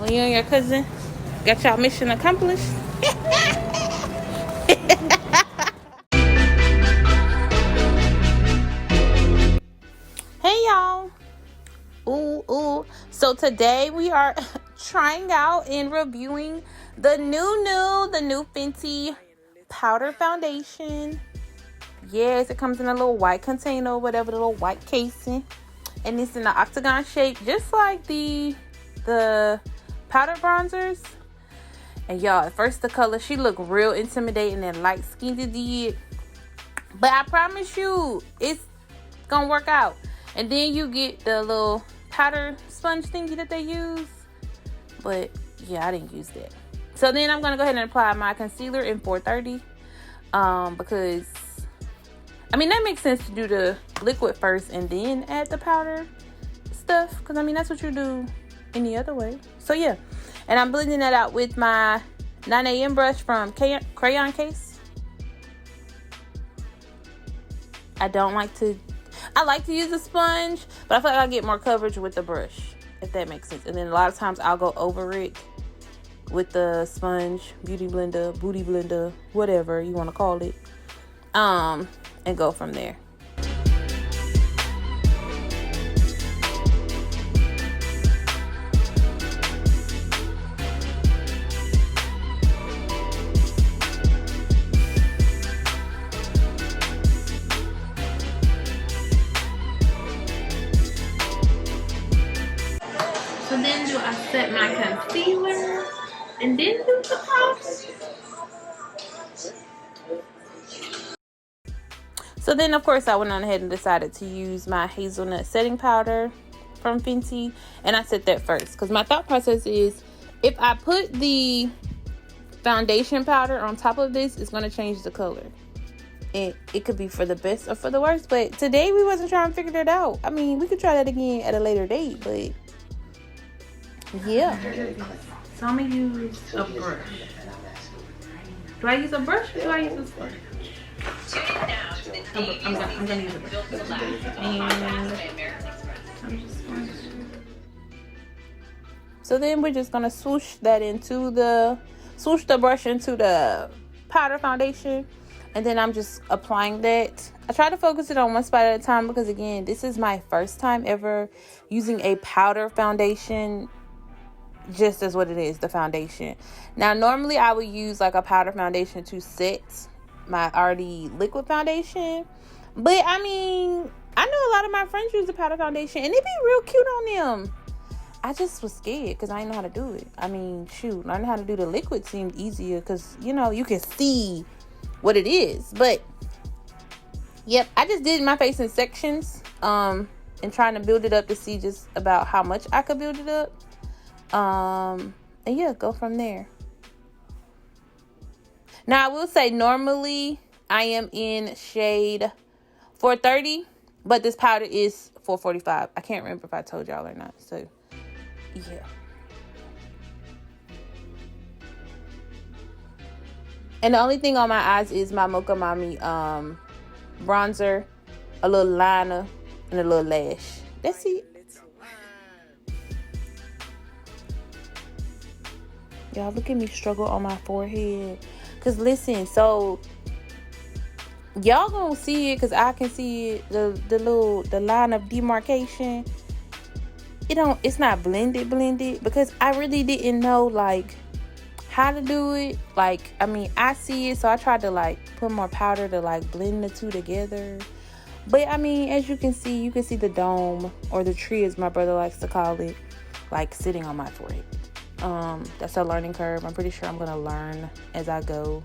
when you and your cousin got y'all mission accomplished. Hey y'all. Ooh. So today we are trying out and reviewing the new Fenty powder foundation. Yes, it comes in a little white container, whatever, the little white casing. And it's in the octagon shape, just like the powder bronzers. And y'all, at first the color, she looked real intimidating and light skinned did. But I promise you, it's gonna work out. And then you get the little powder sponge thingy that they use. But yeah, I didn't use that. So then I'm gonna go ahead and apply my concealer in 430. Because I mean, that makes sense to do the liquid first and then add the powder stuff. Because, I mean, that's what you do any other way. So, yeah. And I'm blending that out with my 9 a.m. brush from Crayon Case. I like to use a sponge, but I feel like I get more coverage with the brush, if that makes sense. And then a lot of times I'll go over it with the sponge, booty blender, whatever you want to call it. And go from there. So then do I set my concealer and then do the brows? So then, of course, I went on ahead and decided to use my Hazelnut setting powder from Fenty. And I set that first. Because my thought process is, if I put the foundation powder on top of this, it's going to change the color. It could be for the best or for the worst. But today, we wasn't trying to figure that out. I mean, we could try that again at a later date. But, yeah. So, I'm going to use a brush. Do I use a brush or do I use a sponge? I'm gonna use a brush. So then we're just gonna swoosh the brush into the powder foundation, and then I'm just applying that. I try to focus it on one spot at a time because, again, this is my first time ever using a powder foundation. Just as what it is, the foundation. Now, normally I would use like a powder foundation to set my already liquid foundation, but I mean, I know a lot of my friends use the powder foundation and it be real cute on them. I just was scared because I didn't know how to do it. I mean, shoot, learning how to do the liquid seemed easier because, you know, you can see what it is. But yep, I just did my face in sections and trying to build it up to see just about how much I could build it up. And yeah, go from there. Now, I will say normally I am in shade 430, but this powder is 445. I can't remember if I told y'all or not. So, yeah. And the only thing on my eyes is my Mocha Mami bronzer, a little liner, and a little lash. That's it. Y'all, look at me struggle on my forehead. Because listen, so y'all gonna see it because I can see it, the line of demarcation. It's not blended because I really didn't know like how to do it. Like, I mean, I see it, so I tried to like put more powder to like blend the two together. But I mean, as you can see the dome, or the tree as my brother likes to call it, like sitting on my forehead. That's a learning curve. I'm pretty sure I'm gonna learn as I go,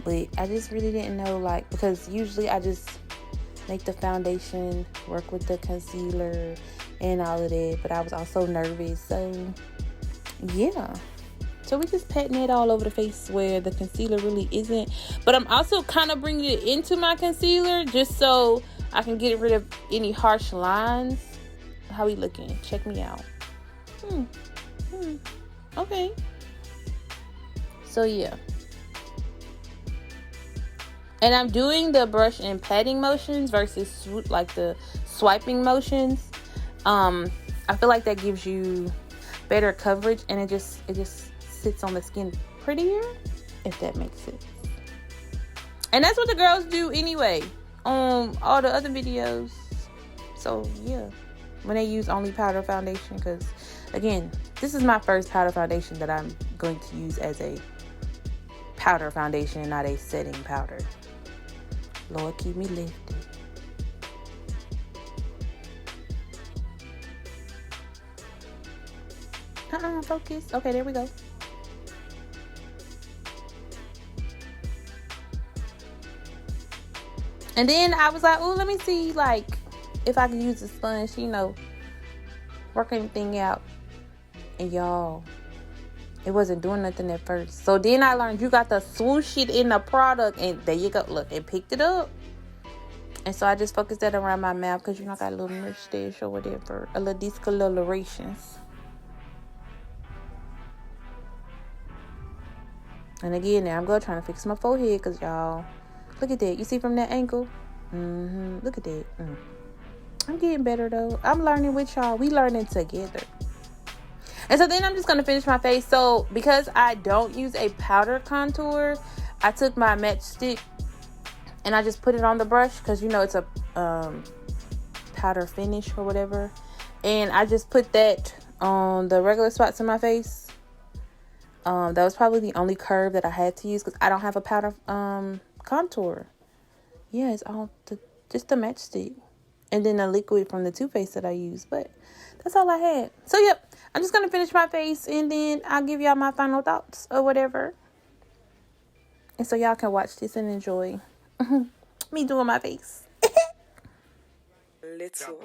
but I just really didn't know, like, because usually I just make the foundation work with the concealer and all of that, but I was also nervous. So yeah, so we just patting it all over the face where the concealer really isn't, but I'm also kind of bringing it into my concealer just so I can get rid of any harsh lines. How we looking? Check me out. Okay. So yeah. And I'm doing the brush and patting motions versus like the swiping motions. I feel like that gives you better coverage, and it just sits on the skin prettier, if that makes sense. And that's what the girls do anyway on all the other videos. So yeah, when they use only powder foundation, because again, this is my first powder foundation that I'm going to use as a powder foundation, not a setting powder. Lord, keep me lifted. Focus. Okay, there we go. And then I was like, oh, let me see, like, if I can use the sponge, you know, work anything out. And y'all, it wasn't doing nothing at first. So then I learned you got to swoosh it in the product. And there you go. Look, it picked it up. And so I just focused that around my mouth because, you know, I got a little mustache or whatever. A little discolorations. And again, now I'm going trying to fix my forehead because, y'all, look at that. You see from that angle? Look at that. I'm getting better, though. I'm learning with y'all. We learning together. And so then I'm just going to finish my face. So because I don't use a powder contour, I took my Matchstix and I just put it on the brush because, you know, it's a powder finish or whatever. And I just put that on the regular spots in my face. That was probably the only curve that I had to use because I don't have a powder contour. Yeah, it's all just the Matchstick. And then the liquid from the Too Faced that I use. But that's all I had. So, yep. I'm just going to finish my face. And then I'll give y'all my final thoughts or whatever. And so y'all can watch this and enjoy me doing my face. Little.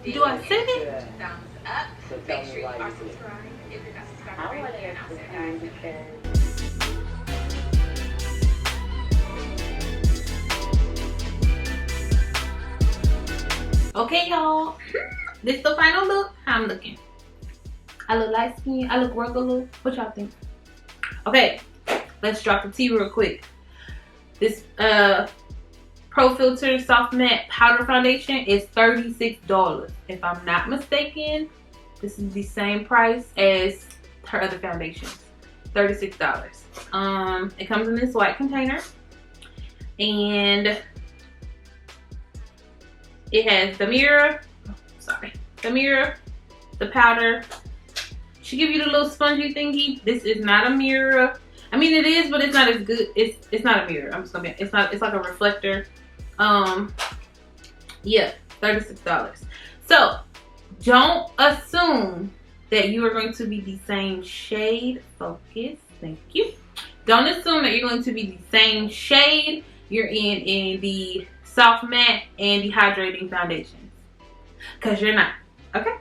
Do I send it? Thumbs up. Make sure you are subscribed. If you're not subscribed already, and I'll say guys. Okay, y'all. This is the final look. How I'm looking. I look light skin. I look regular. What y'all think? Okay, let's drop the tea real quick. This Pro Filter Soft Matte Powder Foundation is $36. If I'm not mistaken, this is the same price as her other foundations. $36. It comes in this white container. And it has the mirror. The mirror, the powder. She give you the little spongy thingy. This is not a mirror. I mean, it is, but it's not as good. It's not a mirror. I'm just gonna be. It's not. It's like a reflector. Yeah, $36. So don't assume that you are going to be the same shade. Focus. Thank you. Don't assume that you're going to be the same shade you're in the soft matte and the hydrating foundations, because you're not. Okay?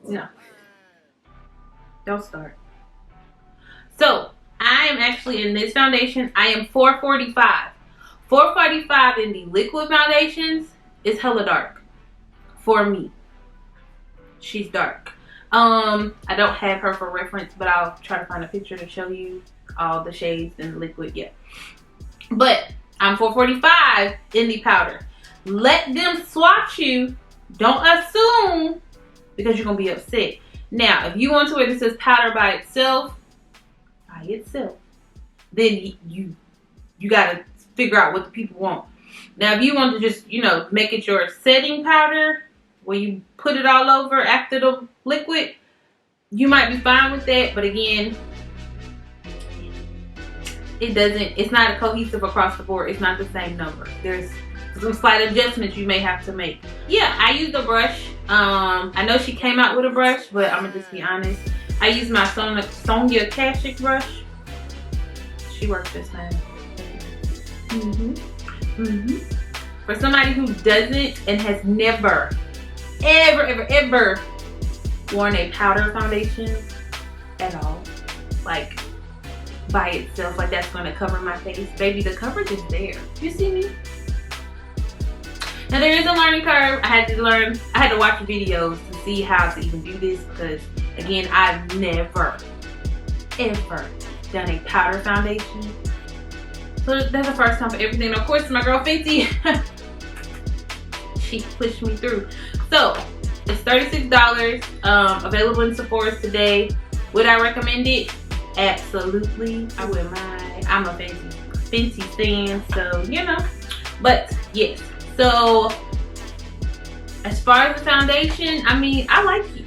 No. Don't start. So I am actually in this foundation. I am 445. 445 in the liquid foundations is hella dark for me. She's dark. I don't have her for reference, but I'll try to find a picture to show you all the shades in the liquid. Yeah, but I'm 445 in the powder. Let them swatch you. Don't assume, because you're gonna be upset. Now, if you want to wear this as powder by itself, then you gotta figure out what the people want. Now, if you want to just, you know, make it your setting powder, where you put it all over after the liquid, you might be fine with that. But again, it's not a cohesive across the board. It's not the same number. There's some slight adjustments you may have to make. Yeah, I used a brush. I know she came out with a brush, but I'm gonna just be honest. I used my Sonia Kashuk brush. She works just fine. For somebody who doesn't and has never, ever worn a powder foundation at all, like by itself, like that's gonna cover my face, baby, the coverage is there. You see me? Now there is a learning curve. I had to watch videos to see how to even do this, because again, I've never ever done a powder foundation. So that's the first time for everything. And of course, my girl Fenty, she pushed me through. So it's $36, available in Sephora today. Would I recommend it? Absolutely. I wouldn't mind. I'm a Fenty fan, so you know. But yes. So as far as the foundation, I mean, I like it.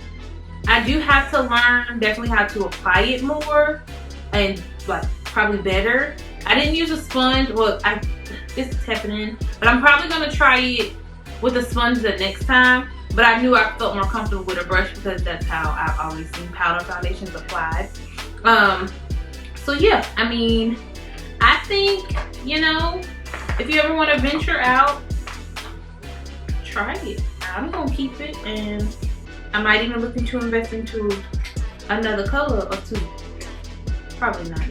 I do have to learn definitely how to apply it more and like probably better. I didn't use a sponge. Well, this is happening, but I'm probably gonna try it with a sponge the next time. But I knew I felt more comfortable with a brush because that's how I've always seen powder foundations applied. So yeah, I mean, I think, you know, if you ever want to venture out, try it. I'm gonna keep it, and I might even look into investing into another color or two. Probably not,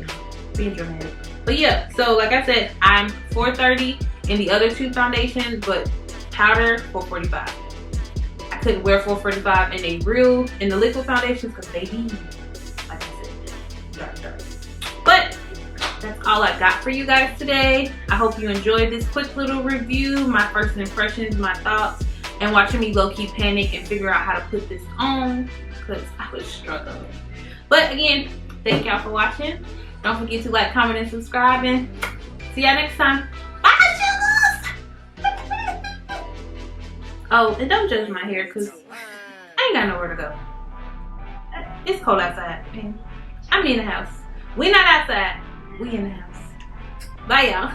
being dramatic. But yeah, so like I said, I'm $4.30 in the other two foundations, but powder $4.45. I couldn't wear $4.45 in the liquid foundations because they be, like I said, dark. But that's all I got for you guys today. I hope you enjoyed this quick little review, my first impressions, my thoughts, and watching me low-key panic and figure out how to put this on because I was struggling. But again, thank y'all for watching. Don't forget to like, comment, and subscribe, and see y'all next time. Bye, Shuggas! Oh, and don't judge my hair because I ain't got nowhere to go. It's cold outside, man. I'm in the house. We not outside. We in the house. Bye, y'all.